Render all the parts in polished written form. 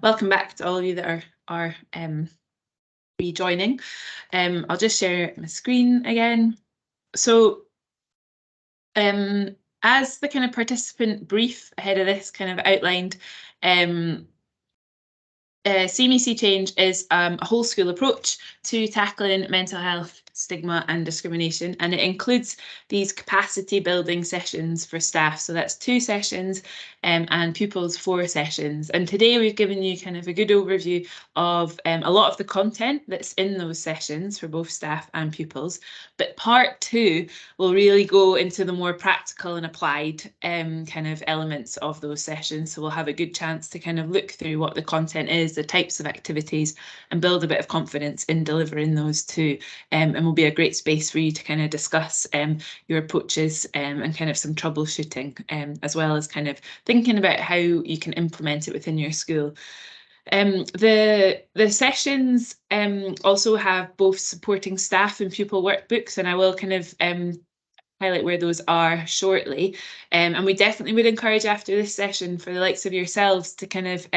Welcome back to all of you that are rejoining. I'll just share my screen again. So as the kind of participant brief ahead of this kind of outlined, CMEC Change is a whole school approach to tackling mental health, stigma and discrimination, and it includes these capacity building sessions for staff. So that's 2 sessions and pupils 4 sessions. And today we've given you kind of a good overview of a lot of the content that's in those sessions for both staff and pupils. But part 2 will really go into the more practical and applied kind of elements of those sessions. So we'll have a good chance to kind of look through what the content is, the types of activities, and build a bit of confidence in delivering those too. And will be a great space for you to kind of discuss your approaches and kind of some troubleshooting, as well as kind of thinking about how you can implement it within your school. The sessions also have both supporting staff and pupil workbooks, and I will kind of highlight where those are shortly. And we definitely would encourage after this session for the likes of yourselves to kind of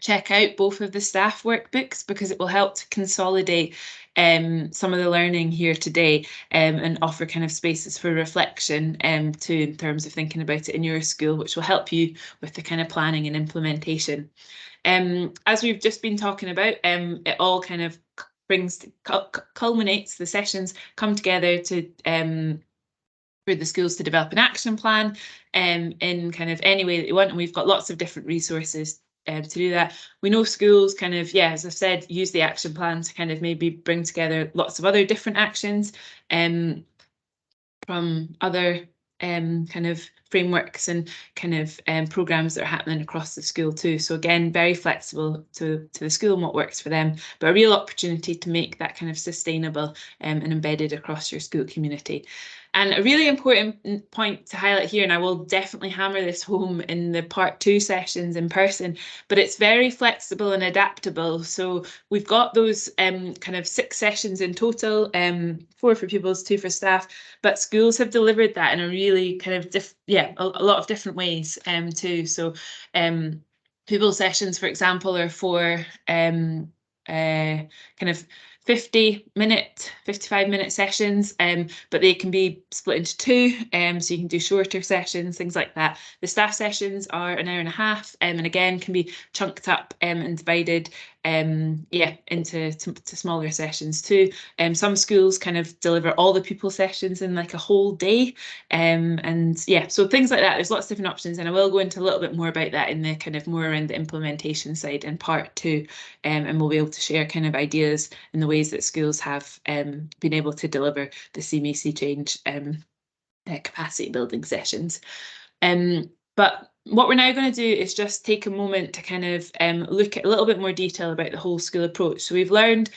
check out both of the staff workbooks, because it will help to consolidate some of the learning here today and offer kind of spaces for reflection too, in terms of thinking about it in your school, which will help you with the kind of planning and implementation. As we've just been talking about, it all kind of culminates, the sessions come together to for the schools to develop an action plan in kind of any way that you want, and we've got lots of different resources to do that. We know schools kind of, as I've said, use the action plan to kind of maybe bring together lots of other different actions from other kind of frameworks and kind of programs that are happening across the school too. So again, very flexible to the school and what works for them, but a real opportunity to make that kind of sustainable and embedded across your school community. And a really important point to highlight here, and I will definitely hammer this home in the part 2 sessions in person, but it's very flexible and adaptable. So we've got those kind of 6 sessions in total, 4 for pupils, 2 for staff, but schools have delivered that in a really kind of a lot of different ways too. So pupil sessions, for example, are for kind of 50-minute, 55-minute sessions, but they can be split into 2, so you can do shorter sessions, things like that. The staff sessions are an hour and a half, and again can be chunked up and divided into smaller sessions too. Some schools kind of deliver all the pupil sessions in like a whole day, so things like that. There's lots of different options, and I will go into a little bit more about that in the kind of more around the implementation side in part 2, and we'll be able to share kind of ideas in the ways that schools have been able to deliver the CMEC Change capacity building sessions. But what we're now going to do is just take a moment to kind of look at a little bit more detail about the whole school approach. So we've learned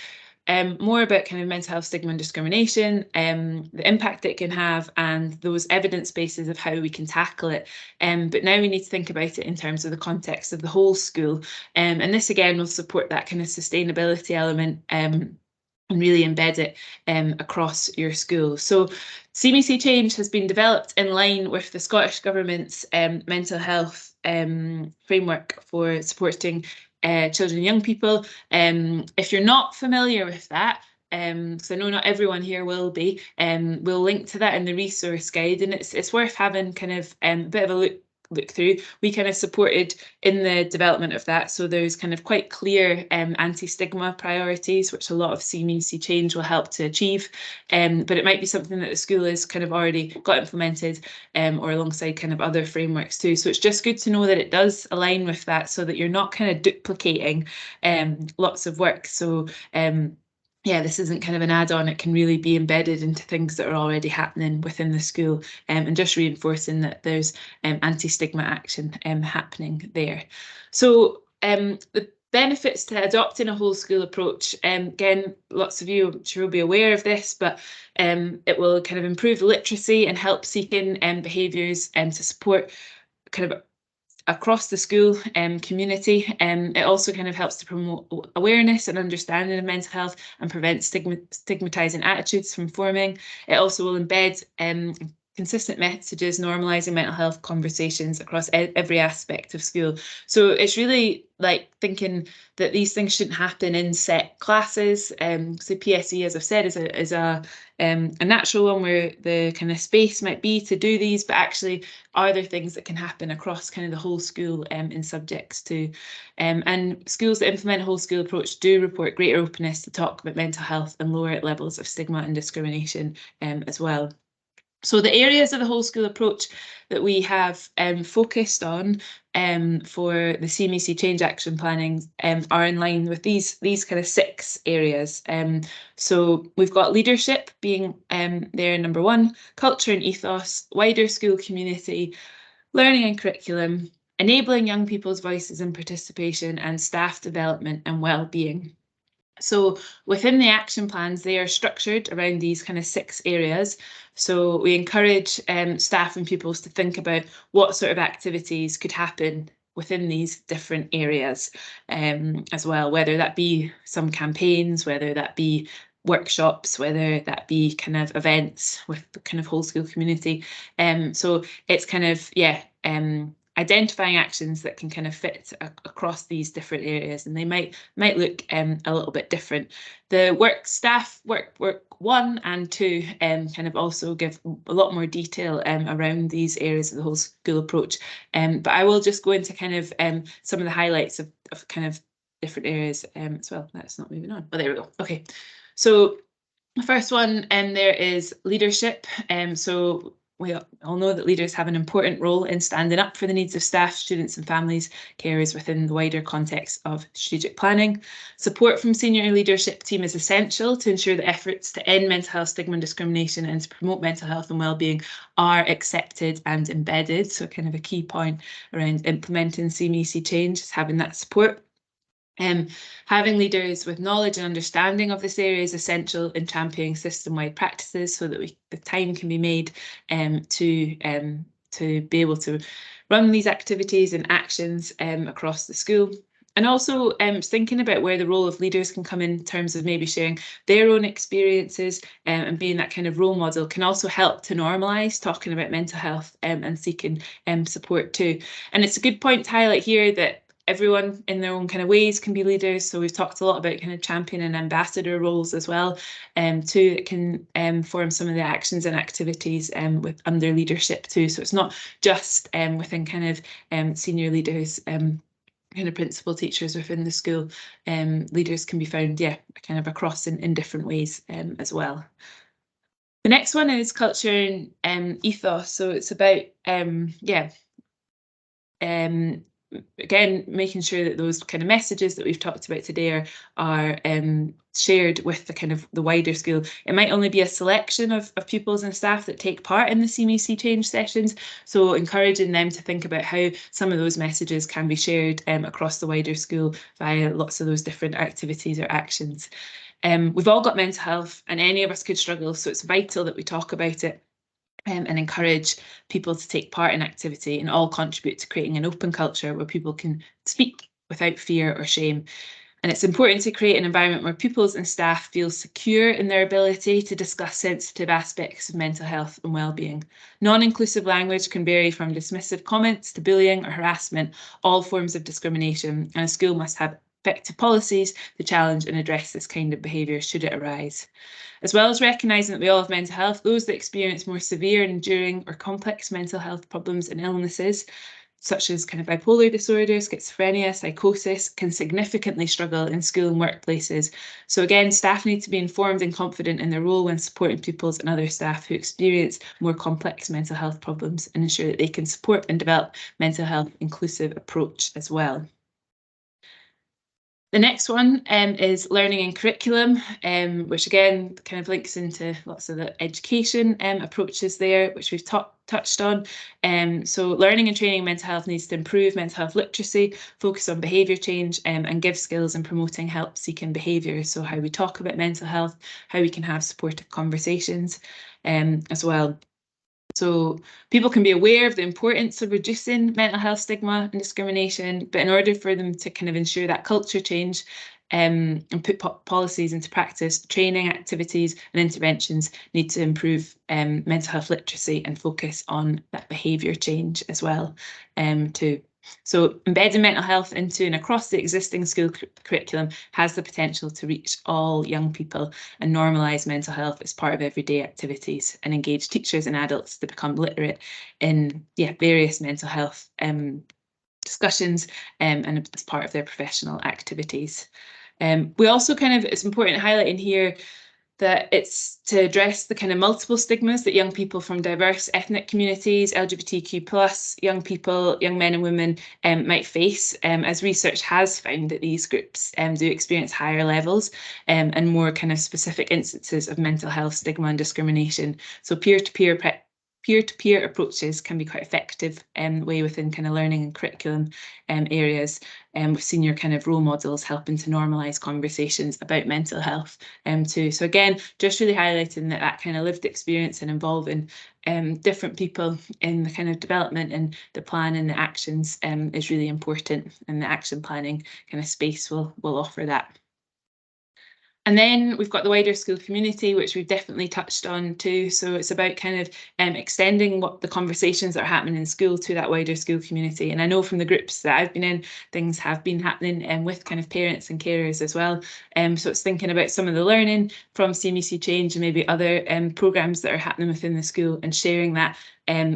more about kind of mental health, stigma and discrimination, the impact it can have, and those evidence bases of how we can tackle it. But now we need to think about it in terms of the context of the whole school. And this again will support that kind of sustainability element and really embed it across your school. So CMEC Change has been developed in line with the Scottish Government's mental health framework for supporting children and young people. If you're not familiar with that, because I know not everyone here will be, we'll link to that in the resource guide, and it's worth having kind of a bit of a look through. We kind of supported in the development of that, so there's kind of quite clear anti-stigma priorities, which a lot of CMEC Change will help to achieve, but it might be something that the school has kind of already got implemented or alongside kind of other frameworks too. So it's just good to know that it does align with that, so that you're not kind of duplicating lots of work. So this isn't kind of an add-on, it can really be embedded into things that are already happening within the school, and just reinforcing that there's anti-stigma action happening there. So the benefits to adopting a whole school approach, again, lots of you I'm sure will be aware of this, but it will kind of improve literacy and help seeking behaviours to support kind of across the school community. It also kind of helps to promote awareness and understanding of mental health and prevent stigmatizing attitudes from forming. It also will embed kind consistent messages, normalising mental health conversations across every aspect of school. So it's really like thinking that these things shouldn't happen in set classes. So PSE, as I've said, is a natural one where the kind of space might be to do these, but actually are there things that can happen across kind of the whole school in subjects too. And schools that implement a whole school approach do report greater openness to talk about mental health and lower levels of stigma and discrimination as well. So the areas of the whole school approach that we have focused on for the CMEC Change Action Planning are in line with these kind of 6 areas. So we've got leadership being there, number 1, culture and ethos, wider school community, learning and curriculum, enabling young people's voices and participation, and staff development and well-being. So within the action plans, they are structured around these kind of 6 areas. So we encourage staff and pupils to think about what sort of activities could happen within these different areas as well, whether that be some campaigns, whether that be workshops, whether that be kind of events with the kind of whole school community. So it's kind of, identifying actions that can kind of fit across these different areas, and they might look a little bit different. The work 1 and 2 kind of also give a lot more detail around these areas of the whole school approach. But I will just go into kind of some of the highlights of kind of different areas as well. That's not moving on. Oh, there we go. Okay, so the first one there is leadership. So we all know that leaders have an important role in standing up for the needs of staff, students and families, carers within the wider context of strategic planning. Support from senior leadership team is essential to ensure that efforts to end mental health stigma and discrimination and to promote mental health and wellbeing are accepted and embedded. So kind of a key point around implementing CMEC change is having that support. Having leaders with knowledge and understanding of this area is essential in championing system-wide practices so that the time can be made to be able to run these activities and actions across the school. And also thinking about where the role of leaders can come in terms of maybe sharing their own experiences and being that kind of role model can also help to normalise talking about mental health and seeking support too. And it's a good point to highlight here that everyone in their own kind of ways can be leaders. So we've talked a lot about kind of champion and ambassador roles as well, too, that can form some of the actions and activities with under leadership too. So it's not just within kind of senior leaders, kind of principal teachers within the school. Leaders can be found, kind of across in different ways as well. The next one is culture and ethos. So it's about, again, making sure that those kind of messages that we've talked about today are shared with the kind of the wider school. It might only be a selection of pupils and staff that take part in the CMEC change sessions, so encouraging them to think about how some of those messages can be shared across the wider school via lots of those different activities or actions. We've all got mental health and any of us could struggle, so it's vital that we talk about it and encourage people to take part in activity and all contribute to creating an open culture where people can speak without fear or shame. And it's important to create an environment where pupils and staff feel secure in their ability to discuss sensitive aspects of mental health and wellbeing. Non-inclusive language can vary from dismissive comments to bullying or harassment, all forms of discrimination, and a school must have effective policies to challenge and address this kind of behaviour should it arise. As well as recognising that we all have mental health, those that experience more severe and enduring or complex mental health problems and illnesses, such as kind of bipolar disorder, schizophrenia, psychosis, can significantly struggle in school and workplaces. So again, staff need to be informed and confident in their role when supporting pupils and other staff who experience more complex mental health problems and ensure that they can support and develop mental health inclusive approach as well. The next one is learning and curriculum, which again kind of links into lots of the education approaches there, which we've touched on. So learning and training in mental health needs to improve mental health literacy, focus on behaviour change and give skills in promoting help-seeking behaviour. So how we talk about mental health, how we can have supportive conversations as well. So people can be aware of the importance of reducing mental health stigma and discrimination, but in order for them to kind of ensure that culture change, and put policies into practice, training activities and interventions need to improve mental health literacy and focus on that behaviour change as well too. So embedding mental health into and across the existing school curriculum has the potential to reach all young people and normalise mental health as part of everyday activities and engage teachers and adults to become literate in various mental health discussions and as part of their professional activities. We also it's important to highlight in here that it's to address the kind of multiple stigmas that young people from diverse ethnic communities, LGBTQ+, young people, young men and women might face, as research has found that these groups do experience higher levels and more kind of specific instances of mental health stigma and discrimination. So peer-to-peer approaches can be quite effective way within kind of learning and curriculum areas. We've seen your kind of role models helping to normalise conversations about mental health too. So again, just really highlighting that kind of lived experience and involving different people in the kind of development and the plan and the actions is really important, and the action planning kind of space will offer that. And then we've got the wider school community, which we've definitely touched on too. So it's about kind of extending what the conversations that are happening in school to that wider school community. And I know from the groups that I've been in, things have been happening with kind of parents and carers as well. So it's thinking about some of the learning from CME Change and maybe other programmes that are happening within the school and sharing that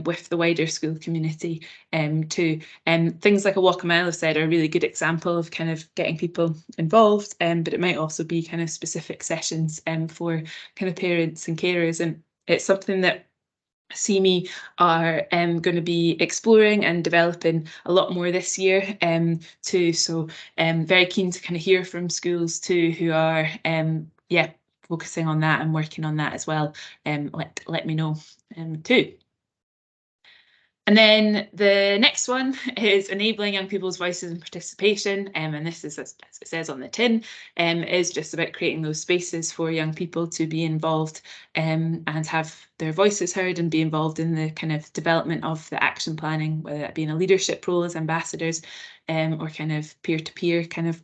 with the wider school community too. Things like A Walk a Mile have said are a really good example of kind of getting people involved, but it might also be kind of specific sessions for kind of parents and carers. And it's something that CME are going to be exploring and developing a lot more this year too. So very keen to kind of hear from schools too who are focusing on that and working on that as well. Let me know too. And then the next one is enabling young people's voices and participation. And this is, as it says on the tin, is just about creating those spaces for young people to be involved and have their voices heard and be involved in the kind of development of the action planning, whether that be in a leadership role as ambassadors or kind of peer-to-peer kind of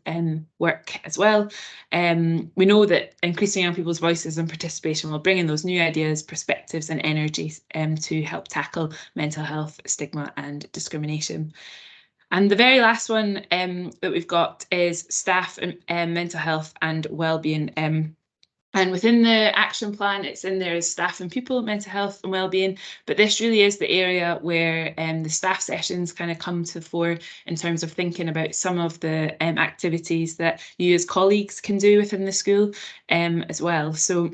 work as well. We know that increasing young people's voices and participation will bring in those new ideas, perspectives and energies to help tackle mental health, stigma and discrimination. And the very last one that we've got is staff and mental health and wellbeing. And within the action plan, it's in there as staff and pupil, mental health and wellbeing. But this really is the area where the staff sessions kind of come to the fore in terms of thinking about some of the activities that you as colleagues can do within the school as well. So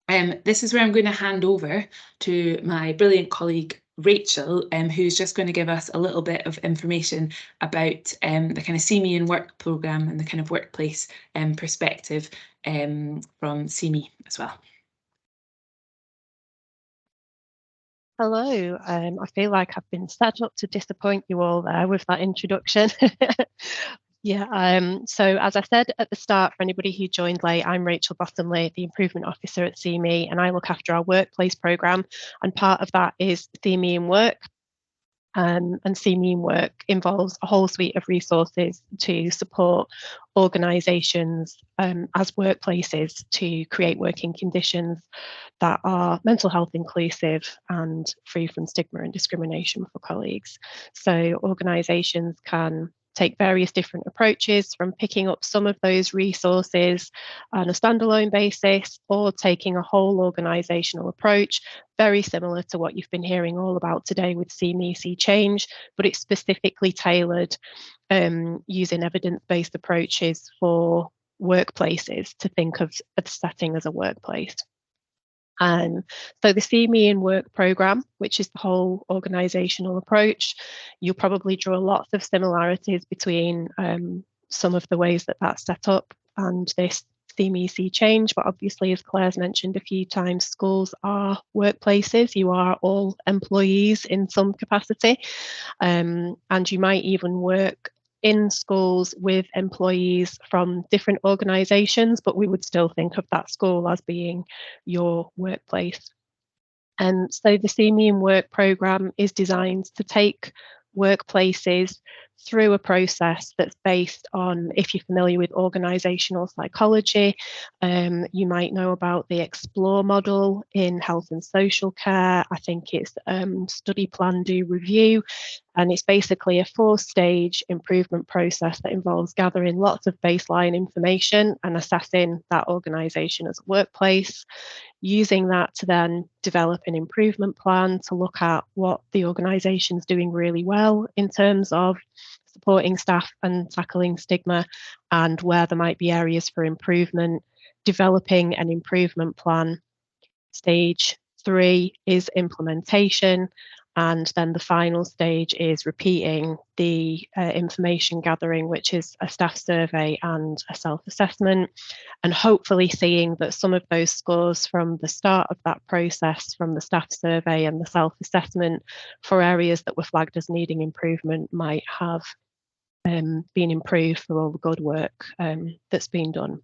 this is where I'm going to hand over to my brilliant colleague, Rachel, who's just going to give us a little bit of information about the kind of CME and Work programme and the kind of workplace perspective from CME as well. Hello, I feel like I've been set up to disappoint you all there with that introduction. So as I said at the start, for anybody who joined late, I'm Rachel Bottomley, the Improvement Officer at CME, and I look after our workplace programme, and part of that is CME and Work. And CME and Work involves a whole suite of resources to support organisations as workplaces to create working conditions that are mental health inclusive and free from stigma and discrimination for colleagues. So organisations can take various different approaches, from picking up some of those resources on a standalone basis or taking a whole organisational approach, very similar to what you've been hearing all about today with CME Change, but it's specifically tailored using evidence-based approaches for workplaces to think of the setting as a workplace. So the CME and Work programme, which is the whole organisational approach, you'll probably draw lots of similarities between some of the ways that that's set up and this CME Change. But obviously, as Claire's mentioned a few times, schools are workplaces. You are all employees in some capacity, and you might even work in schools with employees from different organisations, but we would still think of that school as being your workplace. And so the CME and Work programme is designed to take workplaces through a process that's based on, if you're familiar with organisational psychology, you might know about the EXPLORE model in health and social care. I think it's study plan, do, review. And it's basically a 4-stage improvement process that involves gathering lots of baseline information and assessing that organisation as a workplace, using that to then develop an improvement plan to look at what the organisation's doing really well in terms of supporting staff and tackling stigma, and where there might be areas for improvement, developing an improvement plan. Stage 3 is implementation. And then the final stage is repeating the information gathering, which is a staff survey and a self-assessment, and hopefully seeing that some of those scores from the start of that process, from the staff survey and the self-assessment for areas that were flagged as needing improvement, might have been improved for all the good work that's been done.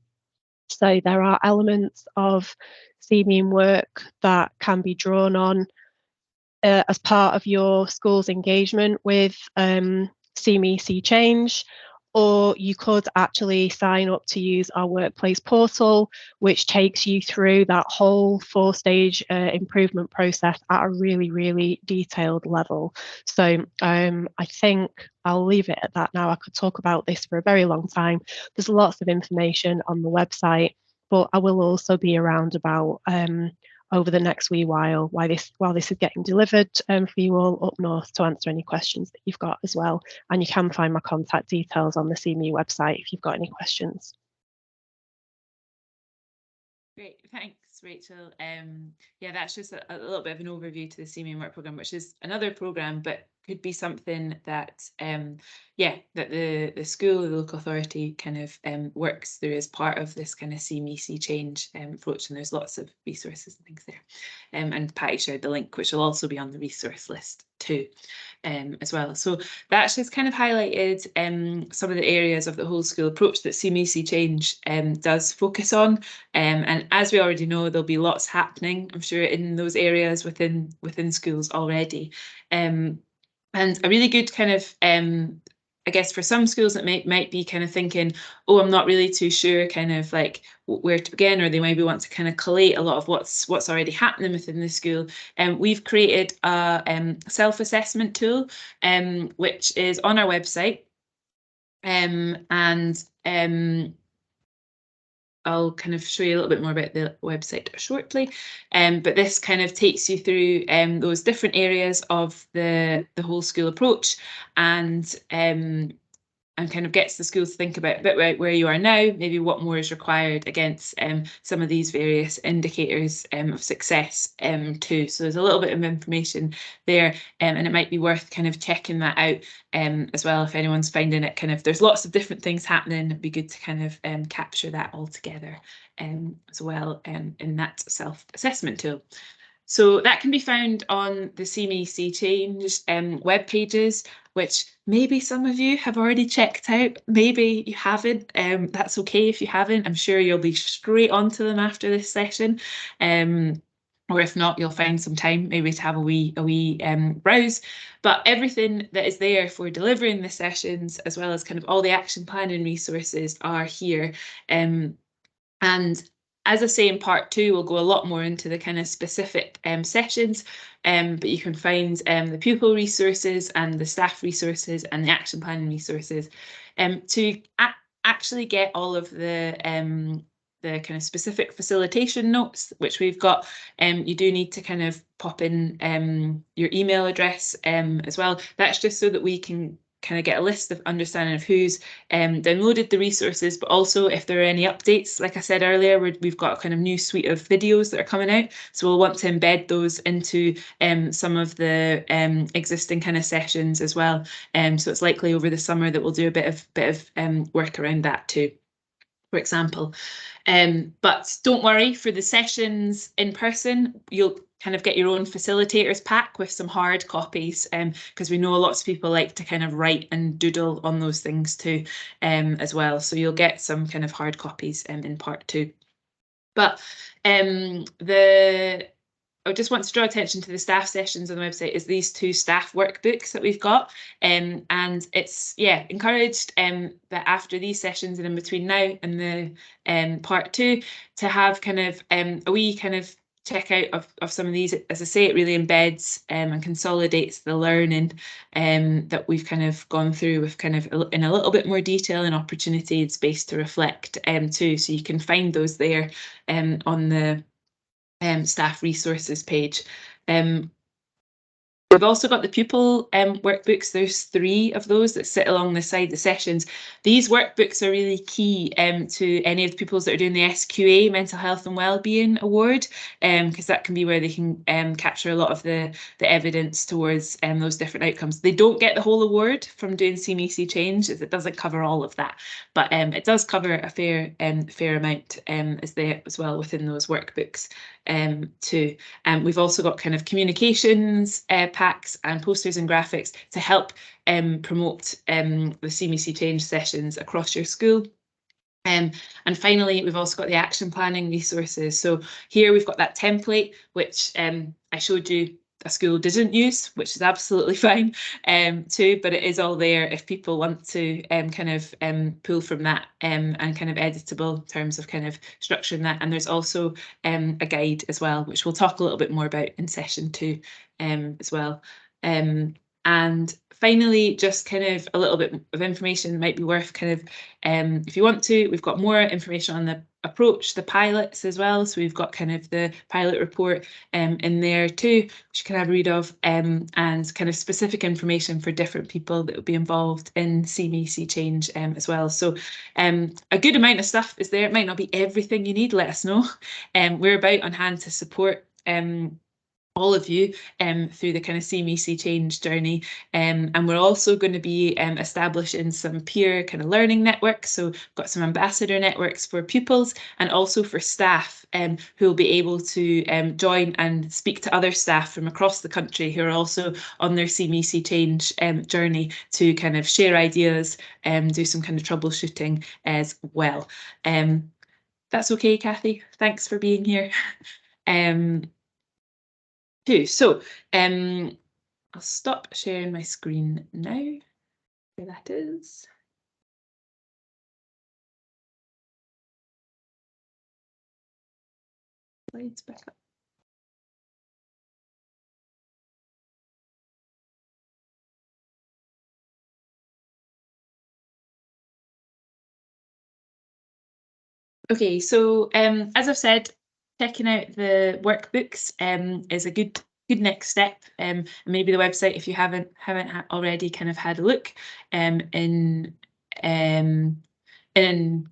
So there are elements of CME work that can be drawn on as part of your school's engagement with CME See Change, or you could actually sign up to use our workplace portal, which takes you through that whole 4-stage improvement process at a really, really detailed level. So I think I'll leave it at that now. I could talk about this for a very long time. There's lots of information on the website, but I will also be around about over the next wee while this is getting delivered for you all up north, to answer any questions that you've got as well. And you can find my contact details on the CME website if you've got any questions. Great, thanks, Rachel. Yeah, that's just a little bit of an overview to the CME Work Programme, which is another programme, but could be something that that the school, the local authority kind of works through as part of this kind of CME See Change approach, and there's lots of resources and things there. And Patty shared the link, which will also be on the resource list too, as well. So that's just kind of highlighted some of the areas of the whole school approach that CME See Change does focus on. And as we already know, there'll be lots happening, I'm sure, in those areas within schools already. And a really good kind of, I guess for some schools that might be kind of thinking, oh, I'm not really too sure kind of like where to begin, or they maybe want to kind of collate a lot of what's already happening within the school. We've created a self-assessment tool, which is on our website. I'll kind of show you a little bit more about the website shortly, but this kind of takes you through those different areas of the whole school approach, and kind of gets the school to think about a bit where you are now, maybe what more is required against some of these various indicators of success too. So there's a little bit of information there, and it might be worth kind of checking that out as well if anyone's finding it kind of, there's lots of different things happening. It'd be good to kind of capture that all together as well in that self-assessment tool. So that can be found on the CME See Change web pages, which maybe some of you have already checked out, maybe you haven't. That's okay if you haven't. I'm sure you'll be straight onto them after this session. Or if not, you'll find some time maybe to have a wee browse. But everything that is there for delivering the sessions, as well as kind of all the action planning resources, are here. And as I say, in part 2, we'll go a lot more into the kind of specific sessions, but you can find the pupil resources and the staff resources and the action planning resources. To actually get all of the kind of specific facilitation notes, which we've got, you do need to kind of pop in your email address as well. That's just so that we can kind of get a list of understanding of who's downloaded the resources, but also if there are any updates. Like I said earlier, we've got a kind of new suite of videos that are coming out, so we'll want to embed those into some of the existing kind of sessions as well. So it's likely over the summer that we'll do a bit of work around that too, for example. But don't worry, for the sessions in person, you'll kind of get your own facilitators pack with some hard copies, because we know lots of people like to kind of write and doodle on those things too, as well. So you'll get some kind of hard copies in part 2. But I just want to draw attention to the staff sessions on the website is these 2 staff workbooks that we've got. And it's, yeah, encouraged that after these sessions and in between now and the part 2 to have kind of a wee kind of check out of some of these. As I say, it really embeds and consolidates the learning that we've kind of gone through with kind of in a little bit more detail and opportunity and space to reflect too. So you can find those there on the staff resources page. We've also got the pupil workbooks. There's 3 of those that sit along the side the sessions. These workbooks are really key to any of the pupils that are doing the SQA Mental Health and Wellbeing Award, because that can be where they can capture a lot of the evidence towards those different outcomes. They don't get the whole award from doing CMEC Change, as it doesn't cover all of that, but it does cover a fair amount as well within those workbooks too. We've also got kind of communications packs and posters and graphics to help promote the CMEC Change sessions across your school. And finally, we've also got the action planning resources. So here we've got that template, which I showed you a school didn't use, which is absolutely fine too, but it is all there if people want to kind of pull from that and kind of editable in terms of kind of structuring that. And there's also a guide as well, which we'll talk a little bit more about in session 2 as well. And finally, just kind of a little bit of information might be worth kind of, if you want to, we've got more information on the approach, the pilots as well. So we've got kind of the pilot report in there too, which you can have a read of, and kind of specific information for different people that will be involved in CMEC Change as well. So a good amount of stuff is there. It might not be everything you need, let us know. We're about on hand to support all of you through the kind of CMEC Change journey. And we're also going to be establishing some peer kind of learning networks. So we've got some ambassador networks for pupils and also for staff who will be able to join and speak to other staff from across the country who are also on their CMEC Change journey to kind of share ideas and do some kind of troubleshooting as well. That's okay, Kathy. Thanks for being here. So I'll stop sharing my screen now. There that is. Slides back up. Okay, so as I've said, checking out the workbooks is a good next step. Maybe the website, if you haven't already kind of had a look in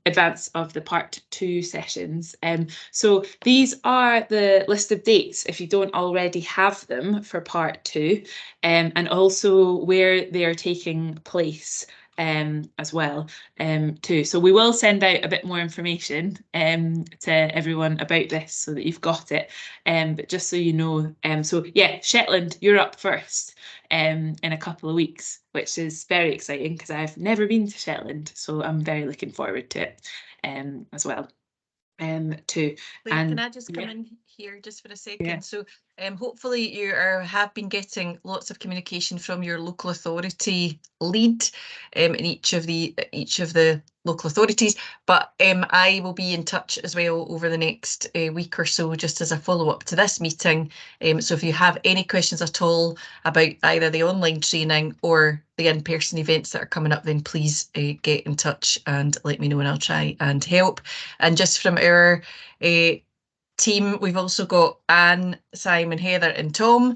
advance of the part 2 sessions. So these are the list of dates if you don't already have them for part 2, and also where they are taking place as well too. So we will send out a bit more information to everyone about this so that you've got it, but just so you know, so yeah, Shetland, you're up first in a couple of weeks, which is very exciting because I've never been to Shetland, so I'm very looking forward to it as well too. And can I just come in here just for a second? Yeah. So hopefully you have been getting lots of communication from your local authority lead in each of the local authorities, but I will be in touch as well over the next week or so, just as a follow-up to this meeting. So if you have any questions at all about either the online training or the in-person events that are coming up, then please get in touch and let me know and I'll try and help. And just from our team, we've also got Anne, Simon, Heather and Tom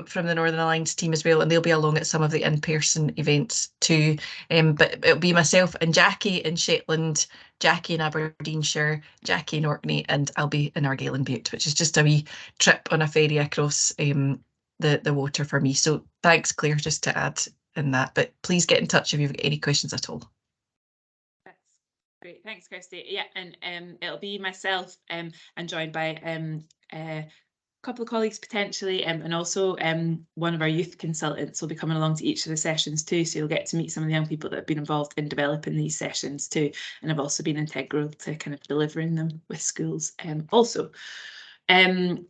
from the Northern Alliance team as well, and they'll be along at some of the in-person events too. But it'll be myself and Jackie in Shetland, Jackie in Aberdeenshire, Jackie in Orkney, and I'll be in Argyll and Bute, which is just a wee trip on a ferry across the water for me. So thanks, Claire, just to add in that, but please get in touch if you've got any questions at all. Great, thanks, Kirsty. Yeah, and it'll be myself and joined by a couple of colleagues potentially, and also one of our youth consultants will be coming along to each of the sessions too, so you'll get to meet some of the young people that have been involved in developing these sessions too, and have also been integral to kind of delivering them with schools also.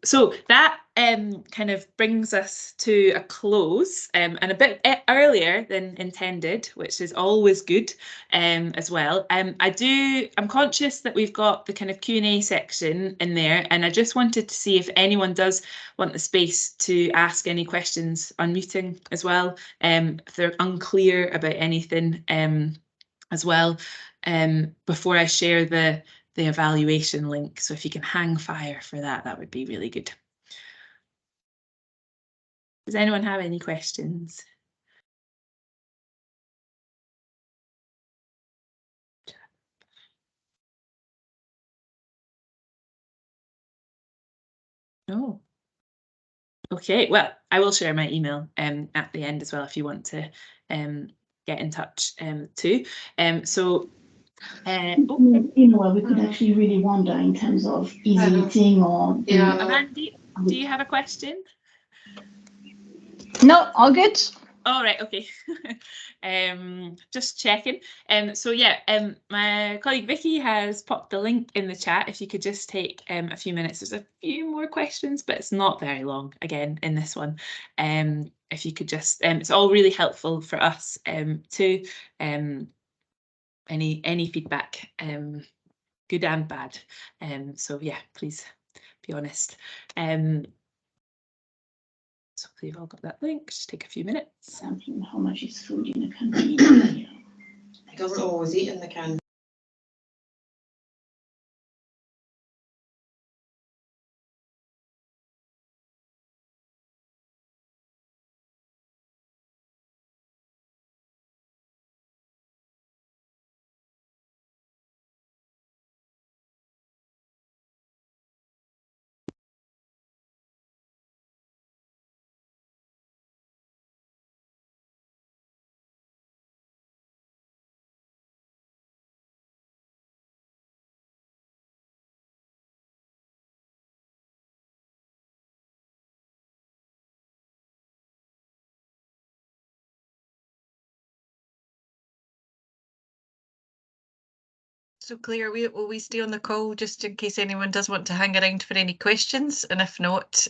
So that kind of brings us to a close, and a bit earlier than intended, which is always good as well. I'm conscious that we've got the kind of Q&A section in there, and I just wanted to see if anyone does want the space to ask any questions, unmuting as well, if they're unclear about anything as well, before I share the evaluation link. So if you can hang fire for that, that would be really good. Does anyone have any questions? No. Okay, well, I will share my email at the end as well if you want to get in touch too. We could actually really wonder in terms of easy meeting or... Yeah. Amanda, do you have a question? No, all good. All right, okay. Just checking. So yeah, my colleague Vicky has popped the link in the chat. If you could just take a few minutes. There's a few more questions, but it's not very long again in this one. If you could just, it's all really helpful for us too. Any feedback, good and bad. So yeah, please be honest. So hopefully you've all got that link. Just take a few minutes. How much is food in the canteen? I don't always eat in the canteen. So Claire, will we stay on the call just in case anyone does want to hang around for any questions? And if not,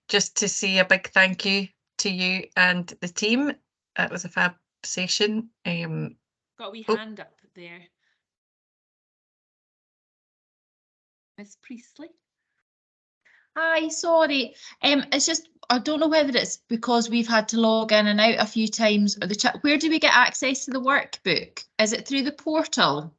just to say a big thank you to you and the team. It was a fab session. Got a wee hand up there. Miss Priestley. Hi, sorry. It's just I don't know whether it's because we've had to log in and out a few times or the chat. Where do we get access to the workbook? Is it through the portal?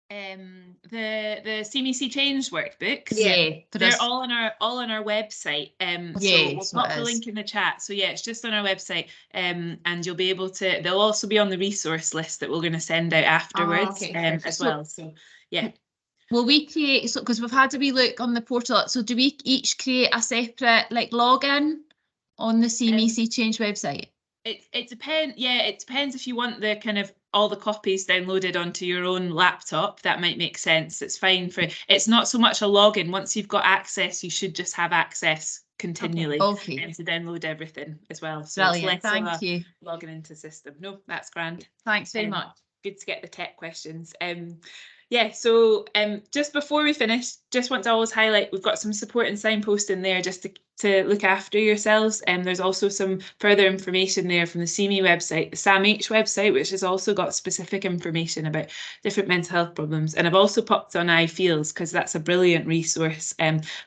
The CMEC Change workbooks. Yeah, they're all on our website. So we'll pop the link in the chat. So yeah, it's just on our website. And you'll be able to. They'll also be on the resource list that we're going to send out afterwards as well. So yeah. Will we create, so because we've had a wee look on the portal, so do we each create a separate like login on the CMEC Change website? It depends. Yeah, it depends if you want the kind of all the copies downloaded onto your own laptop. That might make sense. It's fine for. It's not so much a login. Once you've got access, you should just have access continually. Okay. And to download everything as well. So brilliant. Thank you. Logging into the system. No, that's grand. Thanks very much. Good to get the tech questions. Yeah, so just before we finish, just want to always highlight we've got some support and signposting there just to look after yourselves. There's also some further information there from the CME website, the SAMH website, which has also got specific information about different mental health problems. And I've also popped on iFeels because that's a brilliant resource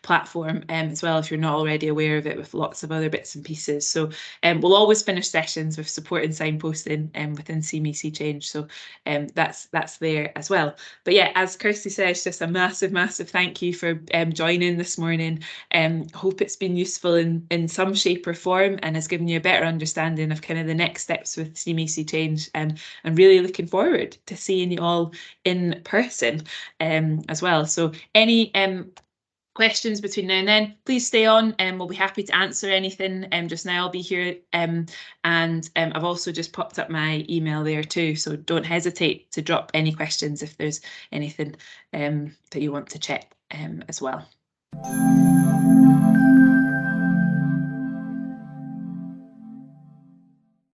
platform as well, if you're not already aware of it, with lots of other bits and pieces. So we'll always finish sessions with support and signposting within CMEC Change. So that's there as well. But yeah, as Kirsty says, just a massive thank you for joining this morning. Hope it's been useful in some shape or form and has given you a better understanding of kind of the next steps with CMEC Change. And I'm really looking forward to seeing you all in person as well. So any questions between now and then, please stay on and we'll be happy to answer anything. Just now I'll be here and I've also just popped up my email there too, so don't hesitate to drop any questions if there's anything that you want to check as well.